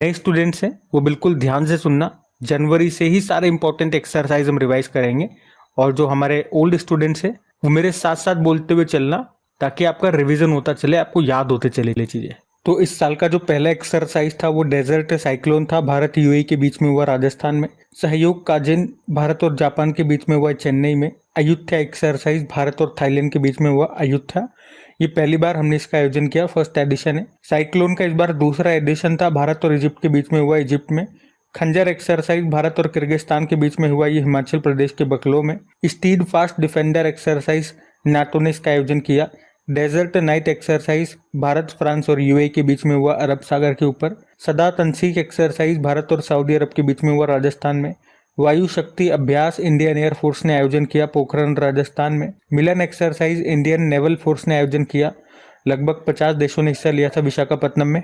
नए स्टूडेंट्स हैं वो बिल्कुल ध्यान से सुनना। जनवरी से ही सारे इंपॉर्टेंट एक्सरसाइज हम रिवाइज करेंगे, और जो हमारे ओल्ड स्टूडेंट्स हैं वो मेरे साथ साथ बोलते हुए चलना, ताकि आपका रिवीजन होता चले, आपको याद होते चले ये चीजें। तो इस साल का जो पहला एक्सरसाइज था वो डेजर्ट साइक्लोन था, भारत यूएई के बीच में हुआ राजस्थान में। सहयोग काजिन भारत और जापान के बीच में हुआ चेन्नई में। अयुत्या एक्सरसाइज भारत और थाईलैंड के बीच में हुआ अयुत्या। ये पहली बार हमने इसका आयोजन किया, फर्स्ट एडिशन है। साइक्लोन का इस बार दूसरा एडिशन था, भारत और इजिप्ट के बीच में हुआ इजिप्ट में। खंजर एक्सरसाइज भारत और किर्गिस्तान के बीच में हुआ, ये हिमाचल प्रदेश के बकलो में। Steadfast defender exercise NATO ने इसका आयोजन किया। Desert knight exercise Bharat, France और यूएई के बीच में हुआ अरब सागर के ऊपर। सदा तनसीख एक्सरसाइज भारत और सऊदी अरब के बीच में हुआ राजस्थान में। वायु शक्ति अभ्यास इंडियन एयरफोर्स ने आयोजन किया पोखरण राजस्थान में। मिलन एक्सरसाइज इंडियन नेवल फोर्स ने आयोजन किया, लगभग 50 देशों ने हिस्सा लिया था विशाखापट्टनम में।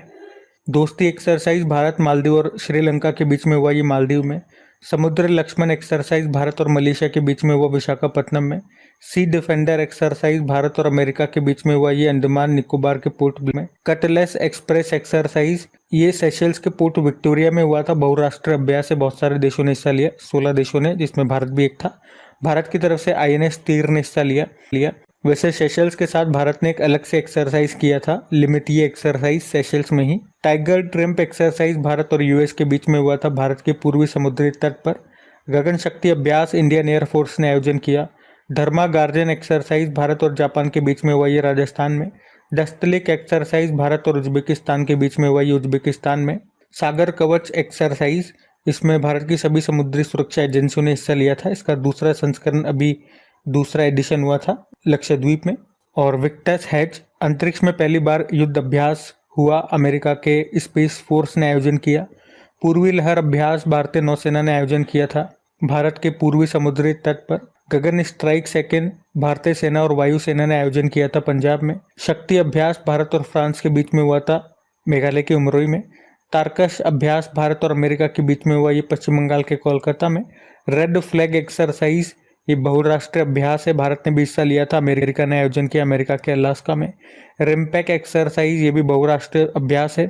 दोस्ती एक्सरसाइज भारत, मालदीव और श्रीलंका के बीच में हुआ, ये मालदीव में। समुद्र लक्ष्मण एक्सरसाइज भारत और मलेशिया के बीच में हुआ विशाखापट्टनम में। सी डिफेंडर एक्सरसाइज भारत और अमेरिका के बीच में हुआ, ये अंडमान निकोबार के पोर्ट में। कटलेस एक्सप्रेस एक्सरसाइज ये सेशल्स के पोर्ट विक्टोरिया में हुआ था। बहुराष्ट्रीय अभ्यास से बहुत सारे देशों ने हिस्सा लिया, 16 देशों ने, जिसमें भारत भी एक था। भारत की तरफ से आईएनएस तीर ने हिस्सा लिया। वैसे सेशल्स के साथ भारत ने एक अलग से एक्सरसाइज किया था, लिमिट ये एक्सरसाइज सेशल्स में ही। टाइगर ट्रिम्प एक्सरसाइज भारत और यूएस के बीच में हुआ था, भारत के पूर्वी समुद्री तट पर। गगन शक्ति अभ्यास इंडियन एयरफोर्स ने आयोजन किया। धर्मा गार्जन एक्सरसाइज भारत और जापान के बीच में हुआ, ये राजस्थान में। डस्तलिक एक्सरसाइज भारत और उज्बेकिस्तान के बीच में हुआ, ये उज्बेकिस्तान में। सागर कवच एक्सरसाइज, इसमें भारत की सभी समुद्री सुरक्षा एजेंसियों ने हिस्सा लिया था। इसका दूसरा संस्करण अभी दूसरा एडिशन हुआ था लक्षद्वीप में। और विक्टस हैच अंतरिक्ष में पहली बार युद्ध अभ्यास हुआ, अमेरिका के स्पेस फोर्स ने आयोजन किया। पूर्वी लहर अभ्यास भारतीय नौसेना ने आयोजन किया था, भारत के पूर्वी समुद्री तट पर। गगन स्ट्राइक सेकेंड भारतीय सेना और वायुसेना ने आयोजन किया था पंजाब में। शक्ति अभ्यास भारत और फ्रांस के बीच में हुआ था, मेघालय के उमरोई में। तारकश अभ्यास भारत और अमेरिका के बीच में हुआ, ये पश्चिम बंगाल के कोलकाता में। रेड फ्लैग एक्सरसाइज ये बहुराष्ट्रीय अभ्यास है, भारत ने भी हिस्सा लिया था, अमेरिका ने आयोजन किया, अमेरिका के अलास्का में। रिम्पैक एक्सरसाइज ये भी बहुराष्ट्रीय अभ्यास है,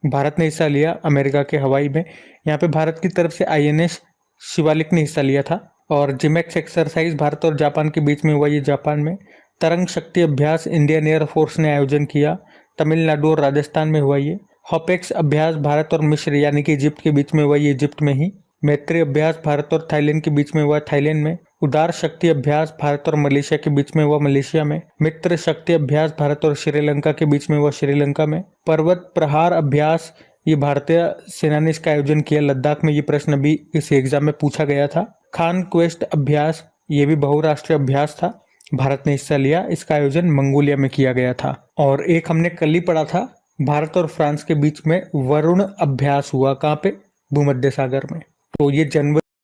भारत ने हिस्सा लिया, अमेरिका के हवाई में। यहाँ पे भारत की तरफ से आईएनएस शिवालिक ने हिस्सा लिया था। और जिमेक्स एक्सरसाइज भारत और जापान के बीच में हुआ, ये जापान में। तरंग शक्ति अभ्यास इंडियन एयरफोर्स ने आयोजन किया, तमिलनाडु और राजस्थान में हुआ ये। हॉपेक्स अभ्यास भारत और मिस्र यानी कि इजिप्ट के बीच में हुआ, ये इजिप्ट में ही। मैत्री अभ्यास भारत और थाईलैंड के बीच में हुआ, थाईलैंड में। उदार शक्ति अभ्यास भारत और मलेशिया के बीच में हुआ, मलेशिया में। मित्र शक्ति अभ्यास भारत और श्रीलंका के बीच में हुआ, श्रीलंका में। पर्वत प्रहार अभ्यास ये भारतीय सेना ने इसका आयोजन किया, लद्दाख में। ये प्रश्न भी इस एग्जाम में पूछा गया था। खान क्वेस्ट अभ्यास ये भी बहुराष्ट्रीय अभ्यास था, भारत ने हिस्सा लिया, इसका आयोजन मंगोलिया में किया गया था। और एक हमने कल ही पढ़ा था, भारत और फ्रांस के बीच में वरुण अभ्यास हुआ, कहाँ पे? भूमध्य सागर में। तो ये जनवरी